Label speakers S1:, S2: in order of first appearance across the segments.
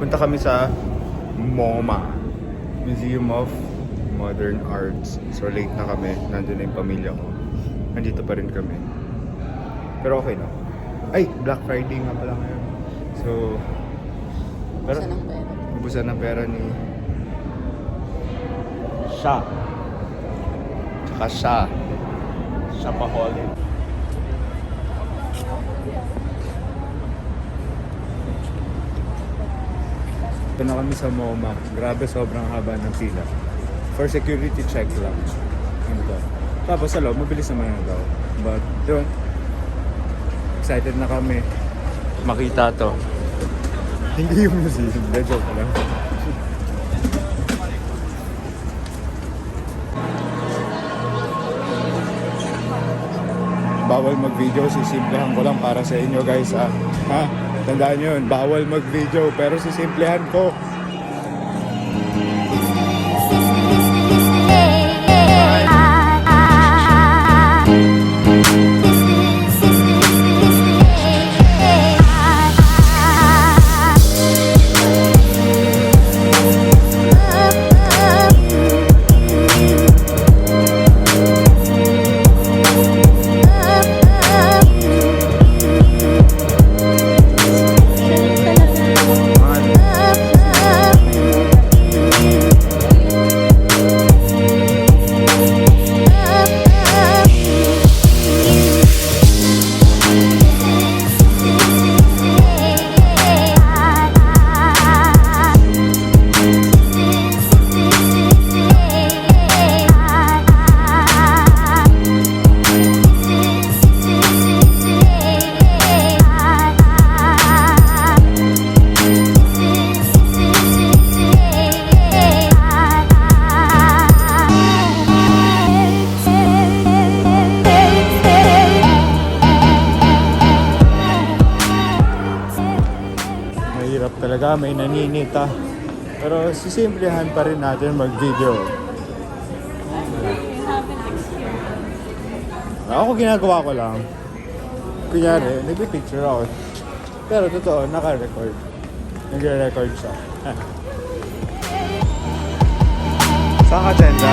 S1: Punta kami sa MoMA, Museum of Modern Arts. So late na kami, nandun na yung pamilya ko. Nandito pa rin kami. Pero okay na. Ay, Black Friday nga pala ngayon. So, pero ubusan ng pera ni siya. Tsaka siya. Shopaholic. Ito na kami sa MoMA. Grabe, sobrang haba ng pila. For security check lang. Ito. Tapos sa loob, mabilis naman na daw. But, yun. Excited na kami makita to. Hindi yung museum. Joke lang. Bawal mag-video, sisimplihan ko lang para sa inyo guys ha. Tandaan nyo yun, bawal mag-video pero sisimplihan ko. Talaga may naninita pero sisimplihan pa rin natin mag-video. Ako ginagawa ko lang kunyari nagpipicture ako pero totoo naka-record, nagre-record siya. Saan ka tenda?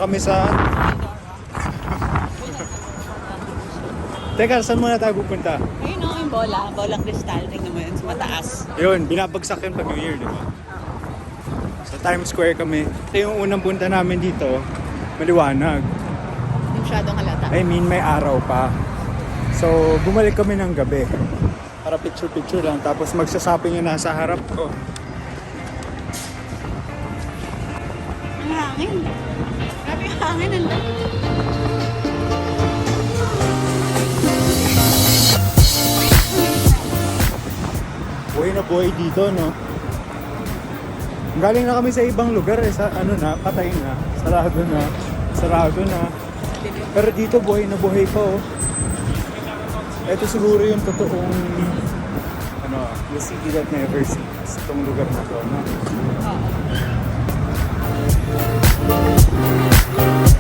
S1: Kami sa Teka, saan muna tayo pupunta?
S2: Ayun o, yung bolang kristal. Tingnan mo yun sa mataas.
S1: Yun, binabagsak yun pag New Year, di ba? Sa Times Square kami. Ito yung unang punta namin dito. Maliwanag.
S2: Masyadong halata.
S1: I mean, may araw pa. So, bumalik kami ng gabi. Para picture-picture lang. Tapos magsasaping yung nasa harap ko.
S2: Ang hangin. Grabe yung hangin.
S1: na buhay dito, no? Galing na kami sa ibang lugar eh, sa ano na, patay na, sarado na. Pero dito buhay na buhay pa oh. Ito siguro yung totoong ano, the city that never sleeps, itong lugar na to, no?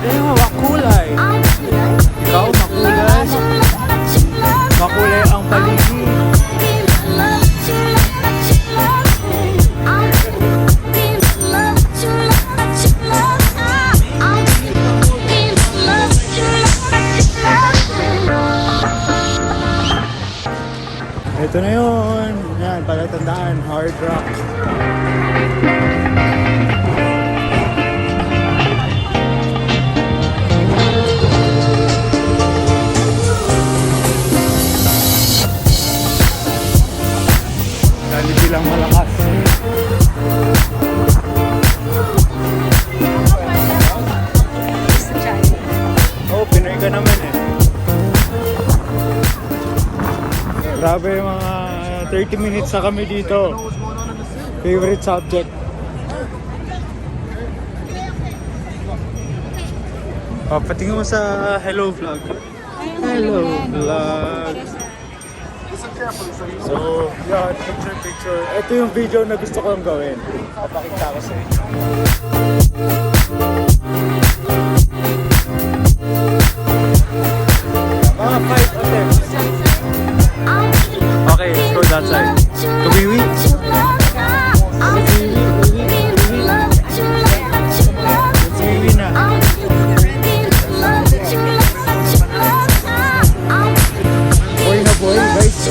S1: Eh, makulay. Ikaw, makulay. Makulay ang paligid. Ito na yun. Yan, palatandaan. Hard Rock. Dali bilang malakas. Oh, Pinoy ka naman eh. Grabe mga 30 minutes na kami dito. Favorite subject. Oh, patingin mo sa hello vlog. Hello vlog. So, yan, picture. Ito yung video na gusto kong gawin. Papakita ko sa inyo. Mga 5 attempts. Okay, let's go that side. Kawiwi. Kawiwi na. Boy na boy, guys.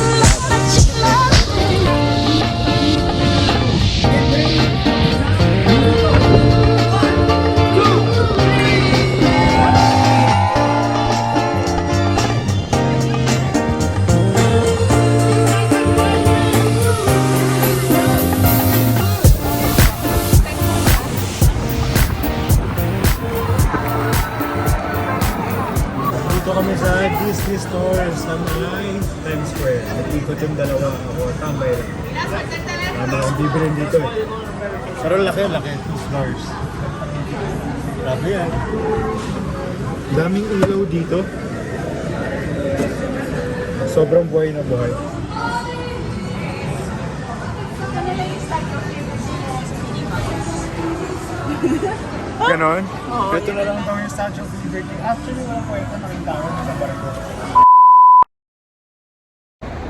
S1: Dito kami sa Disney Store sa Malay, Times Square. Nag-ikot yung dalawa ako, tambay lang. Ano akong bibilin dito eh. Pero laki, $2. Grabe yan. Daming ilaw dito. Sobrang buhay na buhay. Ganon? Ito na lang daw yung Statue of Liberty. Actually, walang kwenta nakita ko sa barko.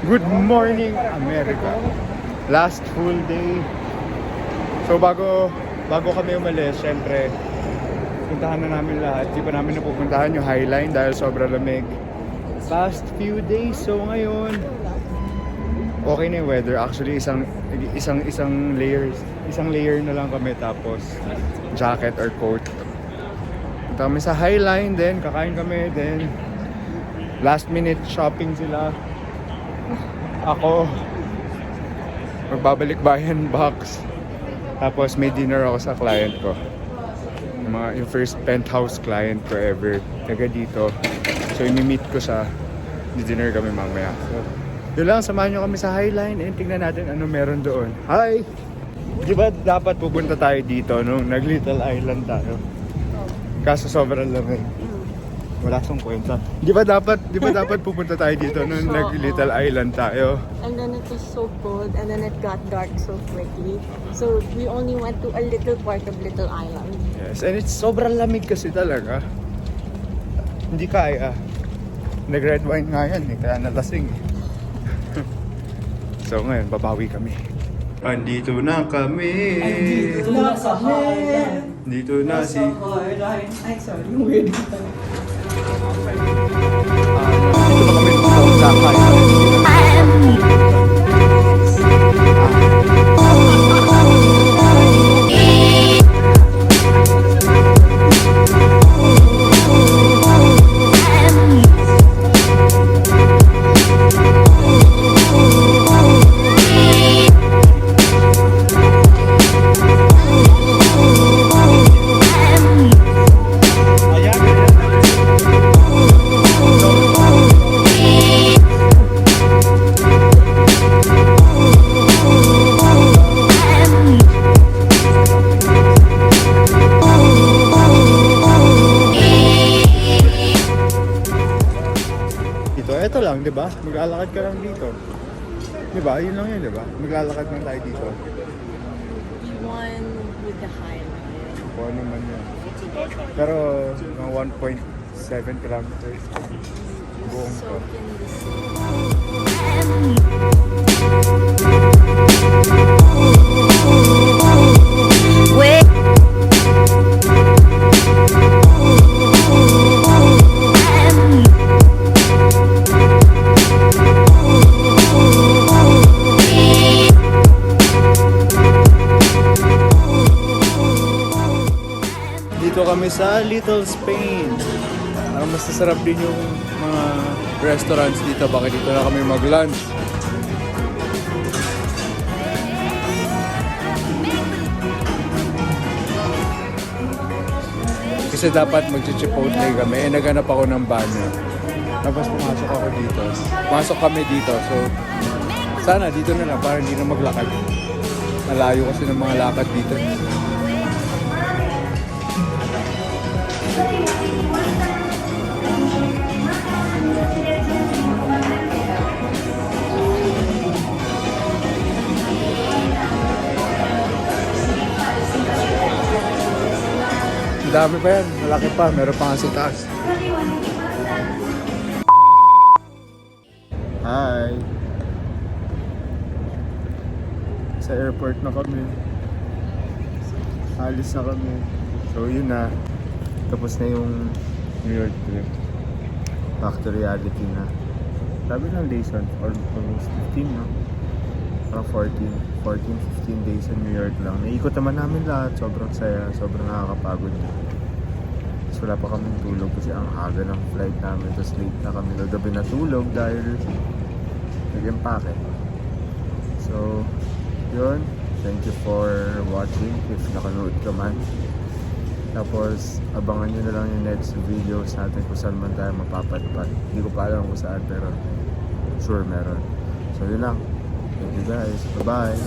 S1: Good morning, America. Last full day. So bago kami umalis, syempre, puntahan na namin lahat. Di pa namin napupuntahan yung Highline dahil sobrang lamig. Past few days, so ngayon, okay na yung weather. Actually, isang layer na lang kami tapos jacket or coat. Punta kami sa Highline, then kakain kami, then last minute shopping sila. Ako, magbabalik bayan box. Tapos may dinner ako sa client ko. Yung first penthouse client ko ever. Taga dito. So imi-meet ko siya. Di-dinner kami mamaya. So, yun lang, samahan nyo kami sa Highline and tingnan natin ano meron doon. Hi! Di ba dapat pupunta tayo dito nung nag-Little Island tayo? Kaso sobrang lamig. Wala song kwenta. Di ba dapat pupunta tayo dito nung nag-Little Island tayo?
S3: And then it was so cold and then it got dark so quickly. So we only went to a little part of Little Island.
S1: Yes, and it's sobrang lamig kasi talaga. Hindi kaya. Nag-red wine nga yan eh, kaya nalasing eh. So ngayon, babawi kami. Andito na kami.
S4: Andito na sa Highline.
S1: Dito na si...
S4: Highline. Ay, sorry. Weird.
S1: Dito na kami sa Highline. dito? Eto lang, di ba? Maglalakad ka lang dito. Di ba? Yun lang yun, di ba? Maglalakad lang tayo dito.
S3: The one with the highlight.
S1: Kung ano man yun. Pero, mga 1.7 kilometers. Buong to.
S3: Soak in the sea.
S1: Dito kami sa Little Spain. Mas masarap din yung mga restaurants dito. Bakit dito na kami mag-lunch? Kasi dapat mag-chipotle kami. Naghanap ako ng banner. Tapos pumasok ako dito. Pasok kami dito. So, sana dito na lang para hindi na maglakad. Malayo kasi ng mga lakad dito. Ang dami pa yan. Malaki pa. Meron pa nga sa taas. Hi! Sa airport na kami. Alis na kami. So yun na. Tapos na yung New York trip. Back to reality na. Sabi ng days on, almost 15 no? Parang 14-15 days sa New York lang. Naikot naman namin lahat. Sobrang saya. Sobrang nakakapagod. So wala pa kaming tulog kasi ang aga ng flight namin. Tapos late na kami gabi natulog dahil nag-empake. So, yun. Thank you for watching if nakanood ka man. Tapos, abangan nyo na lang yung next videos natin kung saan man tayo mapapadpad. Hindi ko pa alam kung saan pero sure meron. So, yun lang. Thank you guys. Bye-bye.